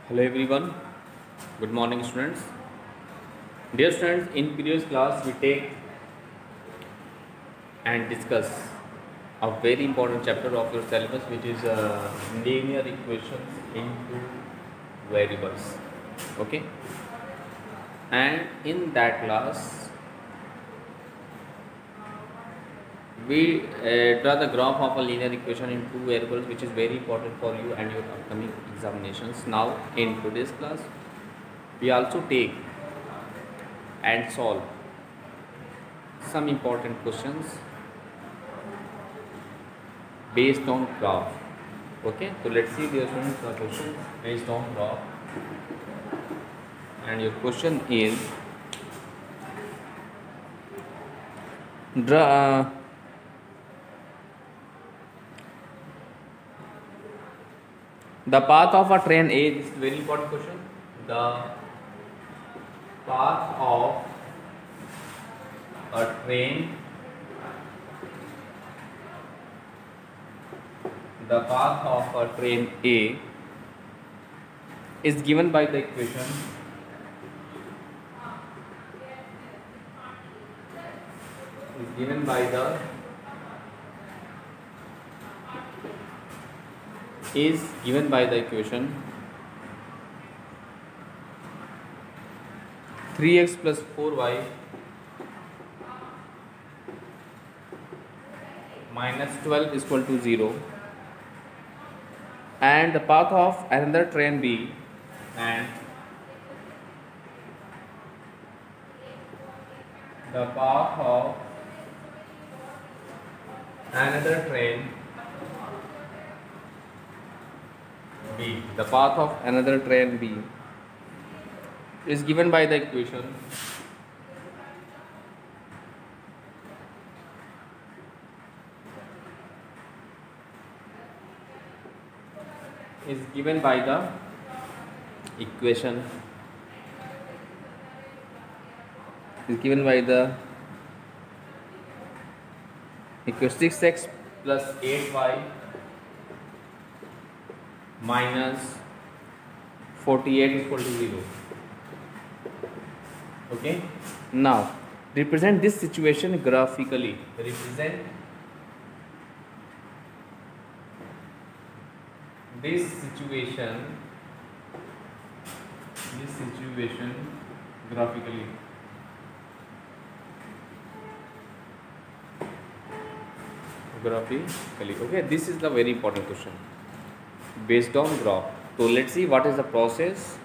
Hello everyone, good morning students. Dear students, in previous class we take and discuss a very important chapter of your syllabus, which is linear equations into variables. Okay, and in that class we draw the graph of a linear equation in two variables, which is very important for you and your upcoming examinations. Now in today's class we also take and solve some important questions based on graph. Okay, so let's see the question based on graph, and your question is draw the path of a train A. This is very important question. The path of a train, the path of a train A is given by the equation is given by the equation 3x plus 4y minus 12 is equal to 0, and the path of another train B, and the path of another train B, the path of another train B is given by the equation is given by the equation 6x plus 8y minus 48 is equal to 0. Okay, now represent this situation graphically. Represent this situation graphically. Okay, this is the very important question based on graph. So let's see what is the process,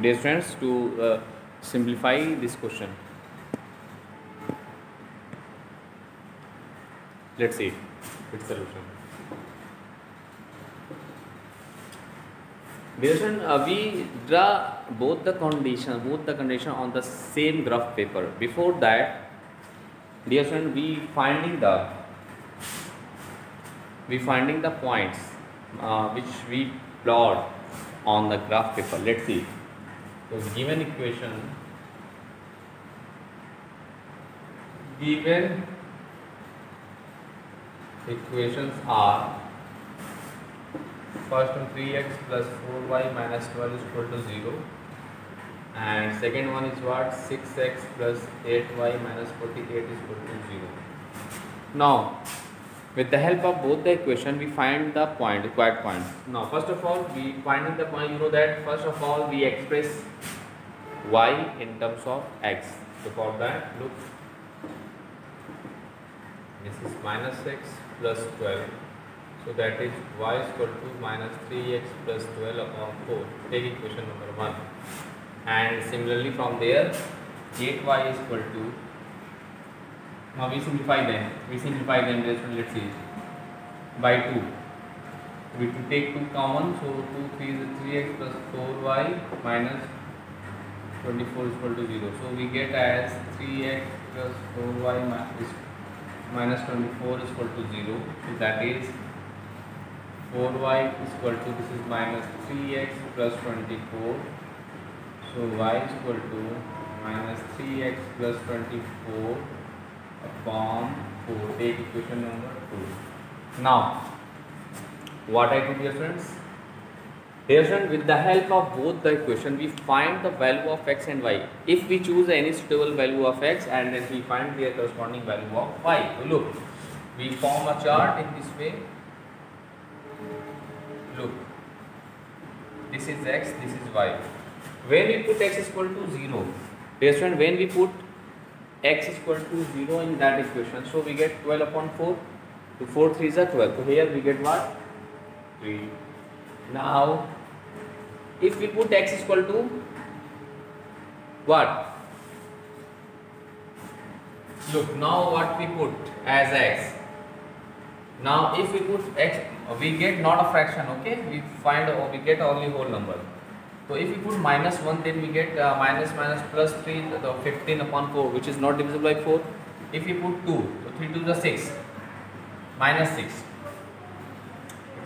dear friends, to simplify this question. Let's see its solution. Dear friend, we draw both the condition on the same graph paper. Before that, dear friend, we finding the points which we plot on the graph paper. Let's see. So given equations are, first one 3x plus 4y minus 12 is equal to 0, and second one is what, 6x plus 8y minus 48 is equal to 0. Now with the help of both the equation we find the required point. Now first of all, we finding the point, you know that first of all we express y in terms of x. So for that, look, this is minus x plus 12, so that is y is equal to minus 3x plus 12 upon 4. Take equation number 1, and similarly from there 8y is equal to, now we simplify them, let's see, by 2. We to take 2 common, so 2 3 is 3x plus 4y minus 24 is equal to 0. So we get as 3x plus 4y minus 24 is equal to 0. So that is 4y is equal to, this is minus 3x plus 24. So y is equal to minus 3x plus 24 upon 4. Take equation number 2. Now what I do, dear friends, Dear friend, with the help of both the equation, we find the value of x and y. If we choose any suitable value of x and then we find their corresponding value of y. So look, we form a chart in this way. Look, this is x, this is y. When we put x is equal to 0, dear friend, when we put x is equal to 0 in that equation, so we get 12 upon 4. So 4 3s are 12. So here we get what? 3. Now, if we put x is equal to what? Look, now what we put as x. Now, if we put x, we get not a fraction, okay? We find or we get only whole number. So, if we put minus 1, then we get minus plus 3, the 15 upon 4, which is not divisible by 4. If we put 2, so 3 to the 6, minus 6.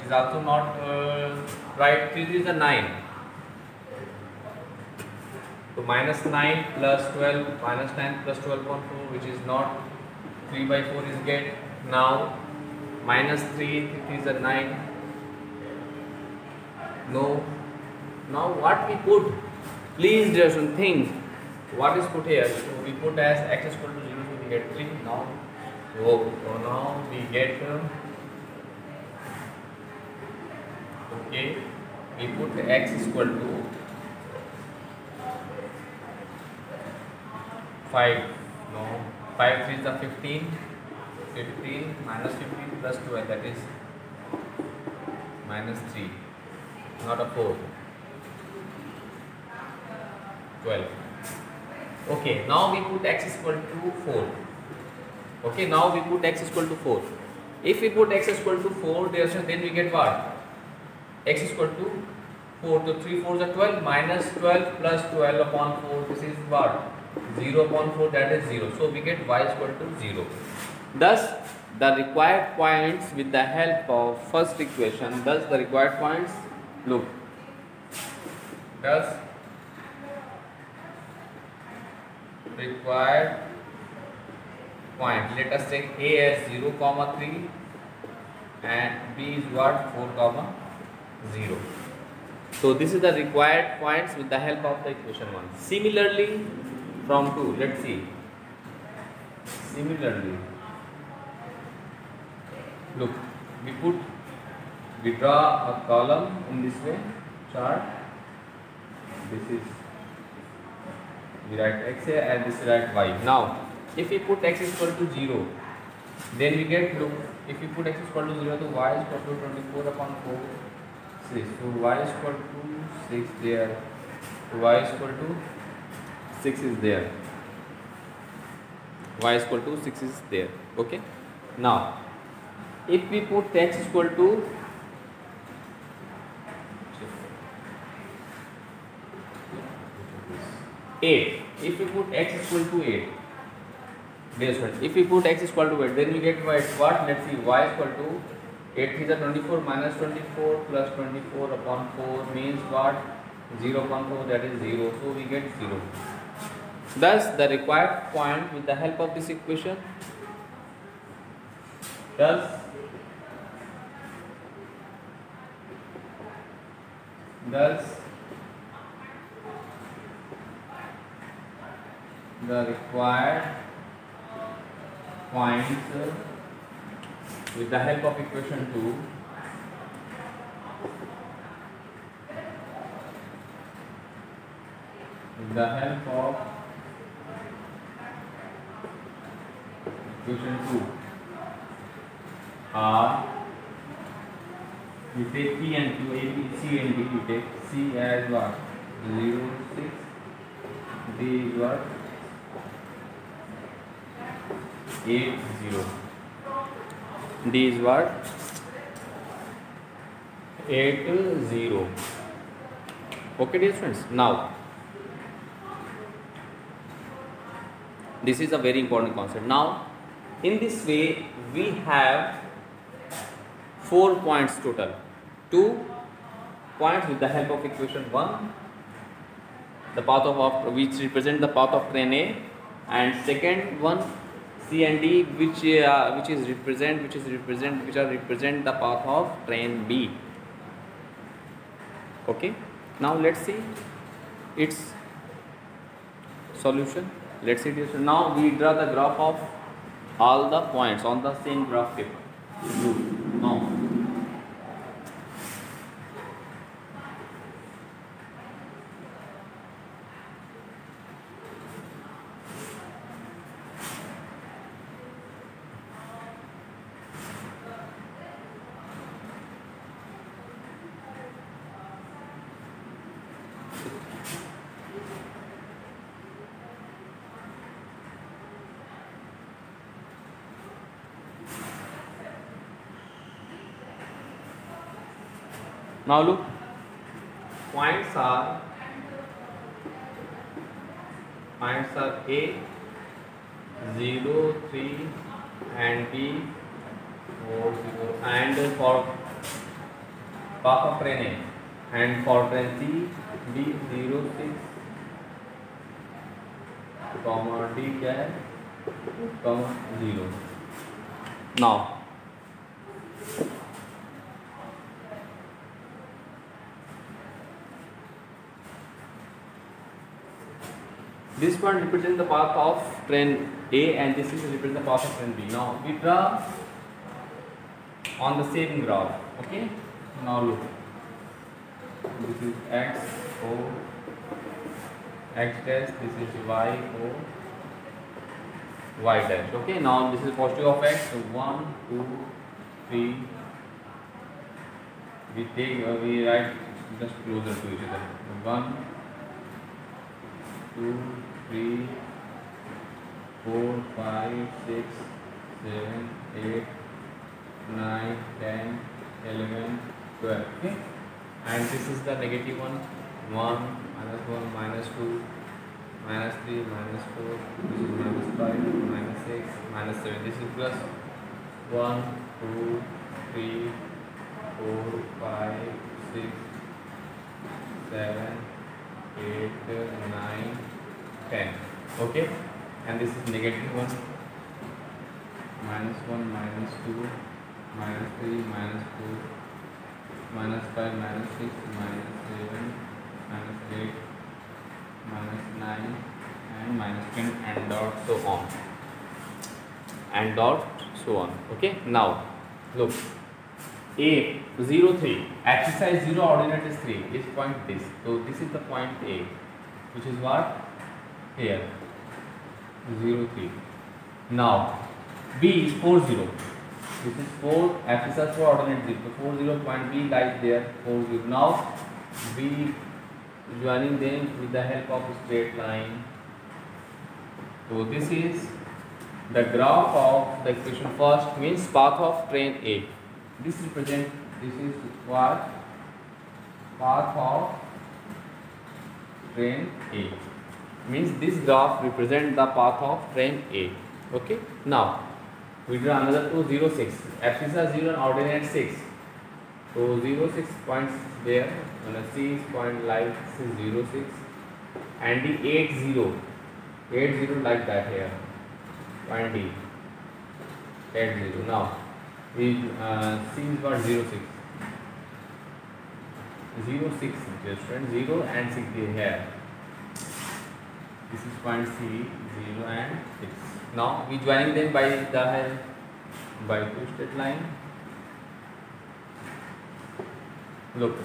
Is also not right. 3 is a 9. So minus 9 plus 12, minus 9 plus 12 upon 4, which is not 3 by 4 is get. Now minus 3 is a 9. No. Now what we put? Please do some think. What is put here? So we put as x is equal to 0, so we get 3. Now, so now we get. Okay, we put x is equal to 5. No, 5 3 is the 15. 15 minus 15 plus 12, that is minus 3, not a 4. 12. Okay, now we put x is equal to 4. Okay, now we put x is equal to 4. If we put x is equal to 4, then we get what? X is equal to 4. So 3 4s are 12, minus 12 plus 12 upon 4. This is what? 0 upon 4, that is 0. So we get y is equal to 0. Thus, the required points with the help of first equation. Thus, the required points. Look. Thus, required point. Let us take A as 0, 3 and B is what? 4, 0. So this is the required points with the help of the equation 1. Similarly, from 2, let's see. Similarly, look, we draw a column in this way, chart. This is, we write x here and this is write y. Now, if we put x is equal to 0, then we get, look, if we put x is equal to 0, then y is equal to 24 upon 4. 6. So y is equal to 6 there. So y is equal to 6 is there. Y is equal to 6 is there. Okay. Now, if we put x is equal to 8. If we put x is equal to 8. If we put x is equal to 8, then we get what? Let's see. Y is equal to 8 3 is 24 minus 24 plus 24 upon 4 means what? 0 upon 4, that is 0. So we get 0. Thus, the required point with the help of this equation. Thus, the required points with the help of equation 2 with the help of equation 2 are, we take P and Q, A, B, C and D, we take C as what? 0, 6, D is what? 8, 0. D is what? 8, 0. Okay, dear friends. Now, this is a very important concept. Now, in this way, we have 4 points total. 2 points with the help of equation 1, the path of which represent the path of train A, and second one C and D, which represent the path of train B. Okay, now let's see its solution. Let's see this. Now we draw the graph of all the points on the same graph paper. Now now look, points are A 0, 3 and B 4, 0, and for path of train A, and for train C B 0, 6 comma D क्या है comma 0. Now this point represents the path of train A and this is represent the path of train B. Now we draw on the same graph. Okay. Now look. This is X O X dash. This is Y O Y dash. Okay. Now this is positive of X. So 1, 2, 3. We write just closer to each other. 1, 2, 3, 4, 5, 6, 7, 8, 9, 10, 11, 12. Okay, and this is the negative one. 1, minus 2, minus 3, minus 4. This is minus 5, minus 6, minus 7. This is plus 1, 2, 3, 4, 5, 6, 7, 8, 9, 10. Okay, and this is negative 1, minus 1, minus 2, minus 3, minus 4, minus 5, minus 6, minus 7, minus 8, minus 9, and minus 10, and dot so on, and dot so on. Okay, now look, A 0, 3, exercise 0 ordinate is 3, is point this. So this is the point A, which is what? Here 0, 3. Now B is 4, 0. This is 4, exercise 4 ordinate 0. So 4, 0 point B lies there 4, 0. Now B joining them with the help of a straight line. So this is the graph of the equation first, means path of train A. This is what? Path of train A. Means this graph represents the path of train A. Okay. Now we draw another 2, 0, 6. Abscissa 0 and ordinate 6. So 0, 6 points there. And C is point like this is 0, 6. And D 8, 0. 8, 0 like that here. Point D. 8, 0. Now we C is what? 0, 6. 0, 6 just friend, 0 and 6 here. This is point C, 0 and 6. Now we joining them by the help by two straight line. Look,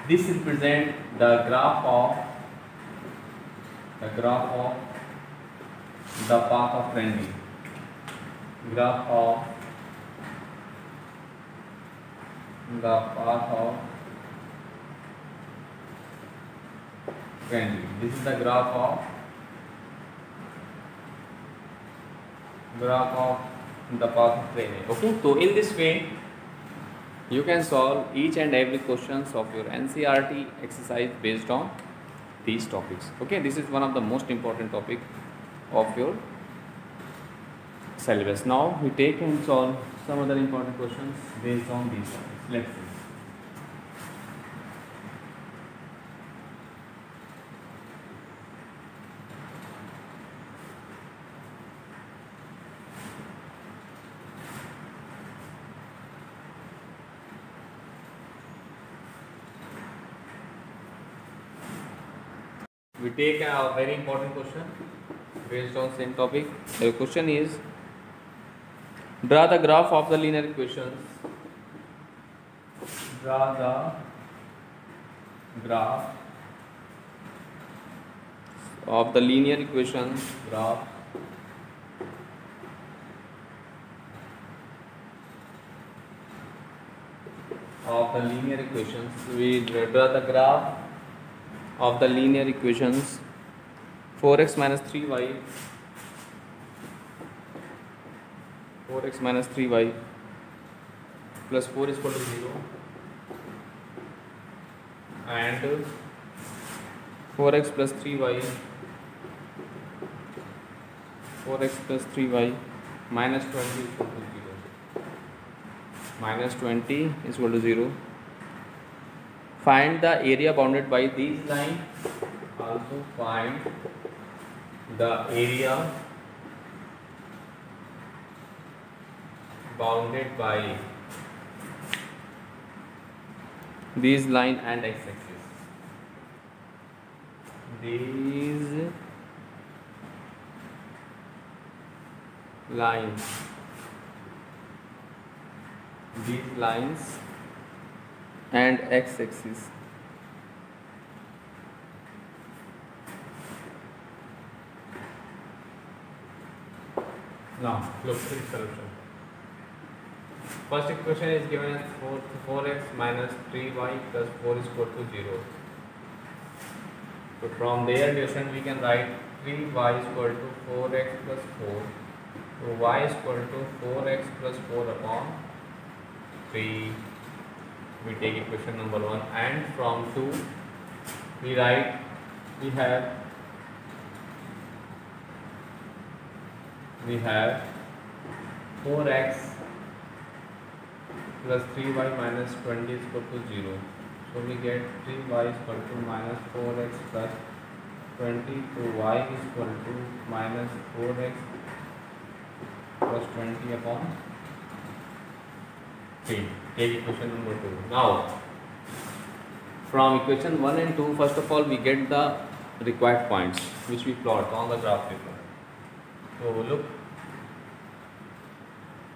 this represent the graph of the path of train B. Graph of the path of train B. This is the graph of the path of train A. Okay, so in this way you can solve each and every questions of your NCERT exercise based on these topics. Okay, this is one of the most important topic of your syllabus. Now we take and solve some other important questions based on these topics. Let's see. we take a very important question based on same topic. The question is, draw the graph of the linear equations. Draw the graph of the linear equations. Graph of the linear equations. We draw the graph of the linear equations 4x minus 3y, 4x minus 3y plus 4 is equal to 0, and 4x plus 3y, 4x plus 3y minus 20 is equal to 0. Minus 20 is equal to 0. Find the area bounded by these lines. Also find the area bounded by these line and x-axis. These lines and x-axis. Now look at the solution. First equation is given as 4x minus 3y plus 4 is equal to 0. So from their relation we can write 3y is equal to 4x plus 4. So y is equal to 4x plus 4 upon 3. We take equation number 1, and from 2 we have 4x plus 3y minus 20 is equal to 0. So we get 3y is equal to minus 4x plus 20. So y is equal to minus 4x plus 20 upon 3. Take equation number 2. Now from equation 1 and 2, first of all we get the required points which we plot on the graph paper. So look.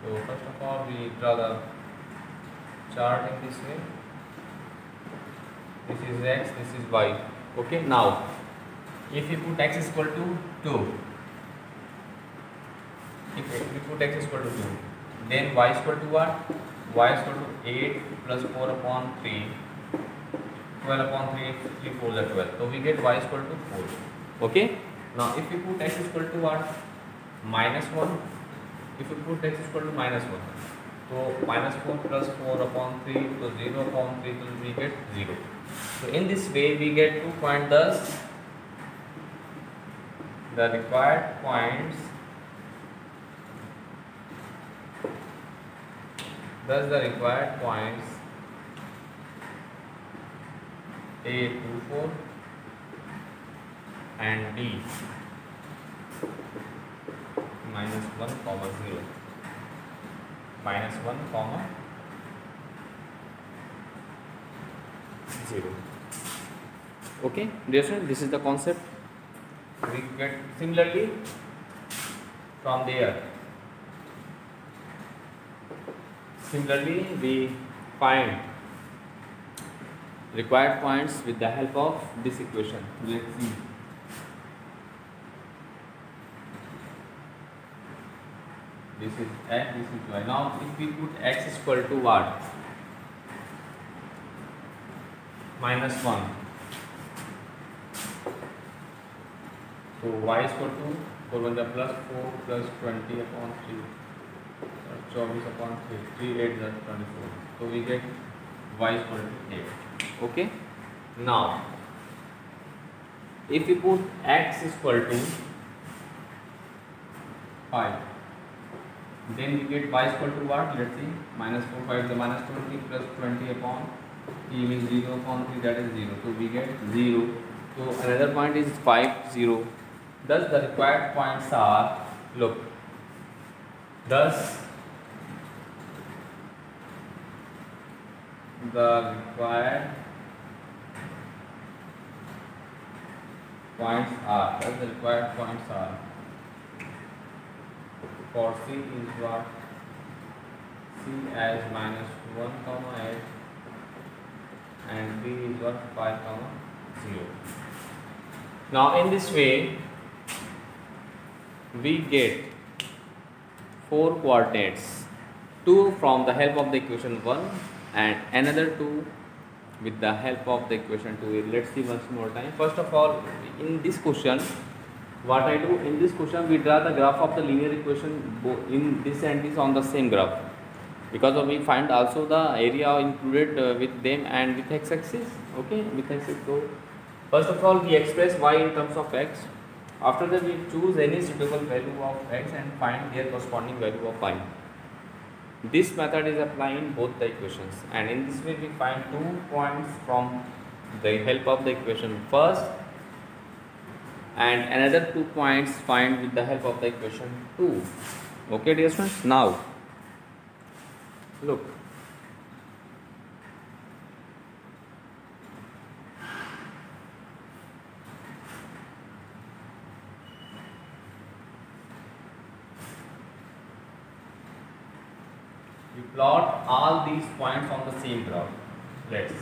So first of all we draw the chart in this way. This is x, this is y. Okay, now if you put x is equal to 2, if we put x is equal to 2, then y is equal to what? Y is equal to 8 plus 4 upon 3, 12 upon 3, 3 4 is 12. So we get y is equal to 4. Okay, now if we put x is equal to what? Minus 1. If you put x is equal to minus 1, so minus 4 plus 4 upon 3, so 0 upon 3, so we get 0. So in this way we get to find thus the required points. Thus the required points A 2 4 and D minus 1 comma 0, minus 1 comma 0. Okay, dear students, this is the concept. We get similarly from there. Similarly, we find required points with the help of this equation. Let's see. This is x, this is y. Now, if we put x is equal to what? Minus 1. So y is equal to 4 1 the plus 4 plus 20 upon 3. 24 upon 3, 3 8 is 24. So we get y is equal to 8. Okay. Now, if we put x is equal to 5, then we get y is equal to what? Let's see. Minus 4 5 is the minus 20 plus 20 upon t means 0 upon 3, that is 0. So we get 0. So another point is 5 0. Thus the required points are, look, thus the required points are, as the required points are, for C is what, C as minus 1 comma 8 and B is what, 5 comma 0. Now in this way we get 4 coordinates, 2 from the help of the equation 1 and another 2 with the help of the equation 2. Let's see once more time. First of all, in this question, what I do in this question, we draw the graph of the linear equation in this and this on the same graph, because we find also the area included with them and with x-axis. Okay, with x-axis. So first of all, we express y in terms of x. After that, we choose any suitable value of x and find their corresponding value of y. This method is applied in both the equations, and in this way we find 2 points from the help of the equation first and another 2 points find with the help of the equation 2. Okay, dear students. Now look, we plot all these points on the same graph. Let's see.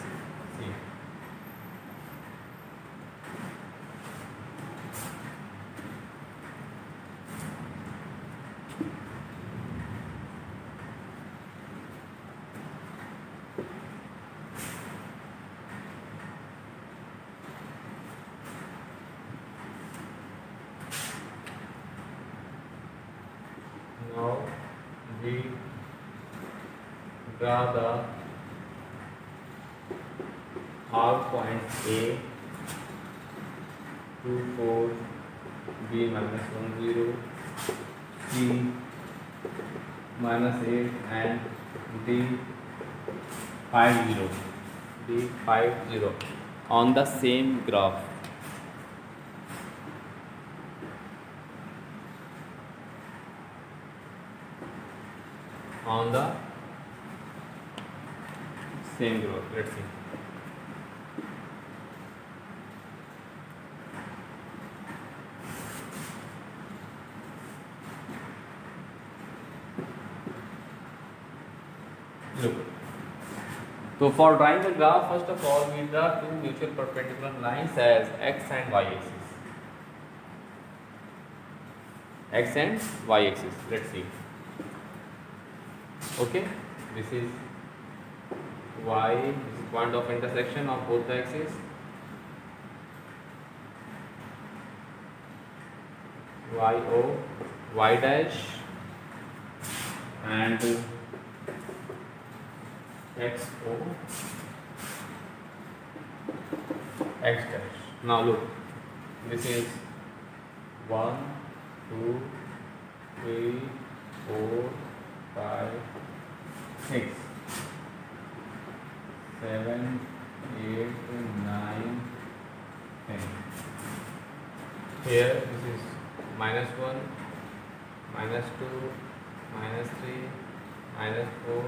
Now we draw the all points A, 2, 4, B minus 1, 0, C minus 8 and D 5, 0. D 5, 0 on the same graph. On the same graph. Let's see. Look. So for drawing the graph, first of all, we draw 2 mutual perpendicular lines as x and y axis. X and y axis. Let's see. Okay, this is y, this is point of intersection of both the axes. YO, y dash and XO, x dash. Now look, this is 1, 2, 3, 4, 5, 6, 7, 8, 9, 10. Here this is minus 1, minus 2, minus 3, minus 4,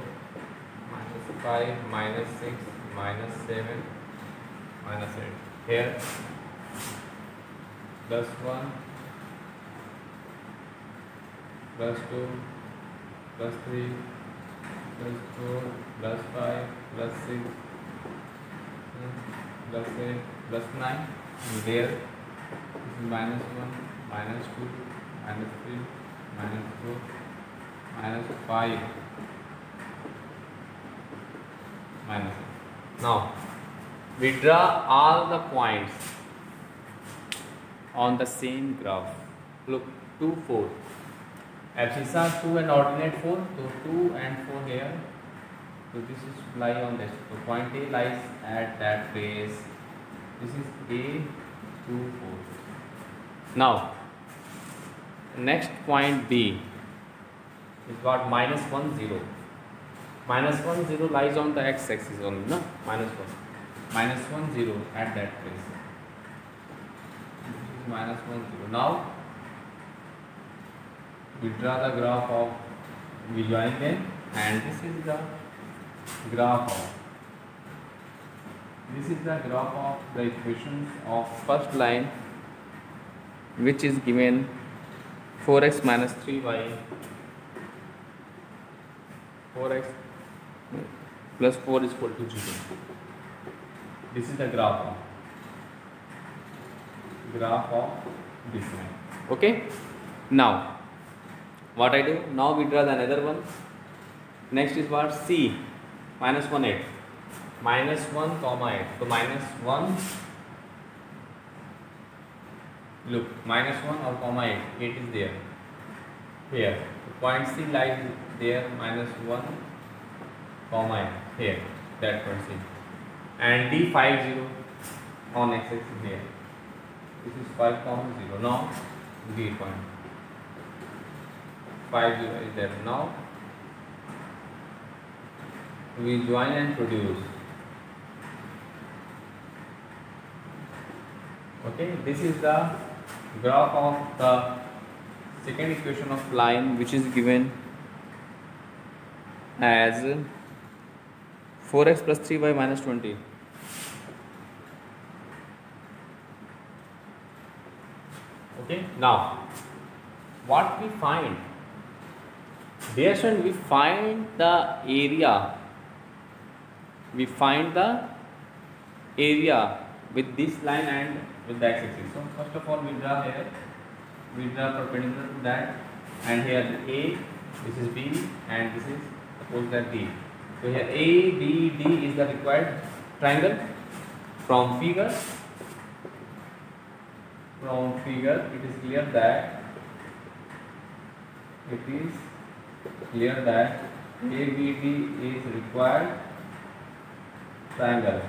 minus 5, minus 6, minus 7, minus 8. Here plus 1, plus 2, plus 3, plus 4, plus 5, plus 6, plus 8, plus 9. And there this is minus 1, minus 2, minus 3, minus 4, minus 5, minus 8. Now we draw all the points on the same graph. Look, 2, 4. Abscissa 2 and ordinate 4. So 2 and 4 here. So this is lie on this. So point A lies at that place. This is A, 2, 4. Now next point B is what? Minus 1, 0. Minus 1, 0 lies on the x-axis only, no? Minus 1. Minus 1, 0 at that place. This is minus 1, 0. Now we draw the graph of, we join them, and this is the graph of, this is the graph of the equations of first line which is given 4x minus 3y 4x plus 4 is equal to 0. This is the graph of this line. Okay, now what I do, now we draw the another one. Next is what? C minus 1 8 minus 1 comma 8. So minus 1, look, minus 1 or comma 8 is there here. Point C lies there, minus 1 comma 8 here, that point C, and D 5 0 on x-axis here. This is 5 comma 0. Now D point 5 0 is there. Now we join and produce. Okay, this is the graph of the second equation of line, which is given as 4x plus 3y minus 20. Okay, now what we find? Dear student, we find the area. We find the area with this line and with the x-axis. So first of all, we draw here. We draw perpendicular to that, and here A, this is B, and this is suppose that D. So here A, B, D is the required triangle. From figure, it is clear that ABD is required triangle.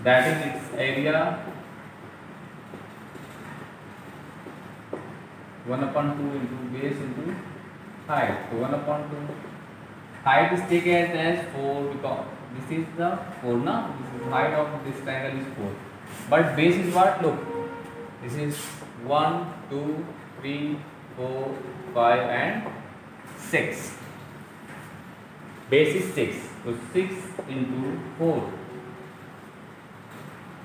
That is its area 1/2 into base into height. So 1/2 height is taken as 4 because this is the 4 now. This is height of this triangle is 4. But base is what? Look, this is 1, 2, 3, 4, 5 and 6. Base is 6. So 6 into 4.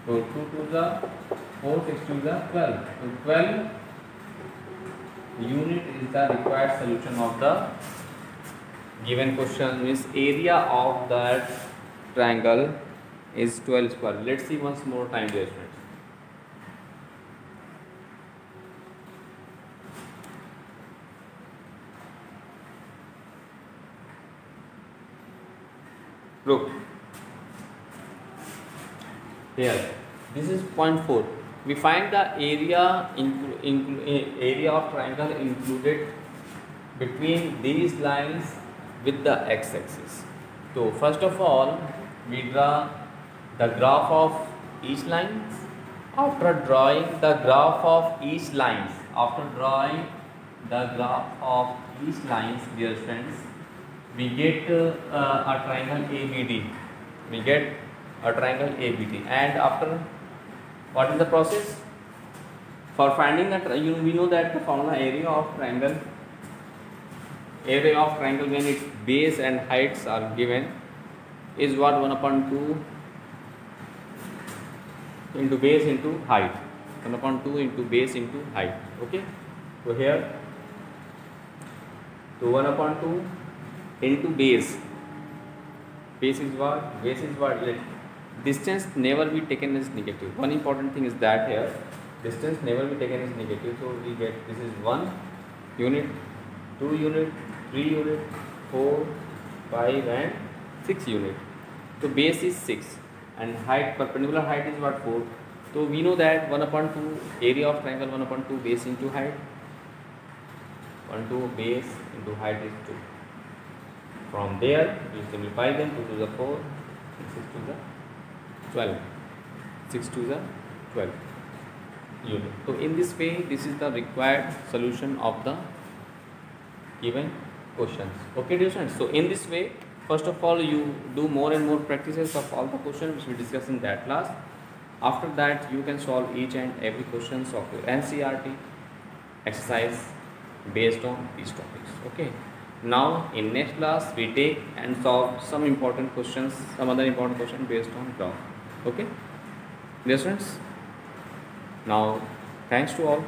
So 2 to the 4, 6 to the 12. So 12 unit is the required solution of the given question. Means area of that triangle is 12 square. Let's see once more time, dear students. Look here, this is 0.4. We find the area area of triangle included between these lines with the x-axis. So first of all, we draw the graph of each line. After drawing the graph of each lines, dear friends, we get a triangle ABD. And after, what is the process for finding the we know that the formula area of triangle when its base and heights are given is what? 1/2 into base into height. 1/2 into base into height. Okay, so here, so 1/2 into base. Base is what? Distance never be taken as negative. One important thing is that here distance never be taken as negative. So we get this is 1 unit, 2 unit, 3 unit, 4, 5 and 6 unit. So base is 6 and height, perpendicular height is what? 4. So we know that 1/2 area of triangle 1/2 base into height. 1/2 base into height is 2. From there we simplify them. 2 to the 4 and 6 to the 12. 6 to the 12 unit. So in this way, this is the required solution of the given questions. Okay, dear students. So in this way, first of all, you do more and more practices of all the questions which we discussed in that class. After that, you can solve each and every questions of your NCERT exercise based on these topics. Okay. Now in next class, we take and solve some important questions, some other important question based on graph. Okay, dear students. Now, thanks to all.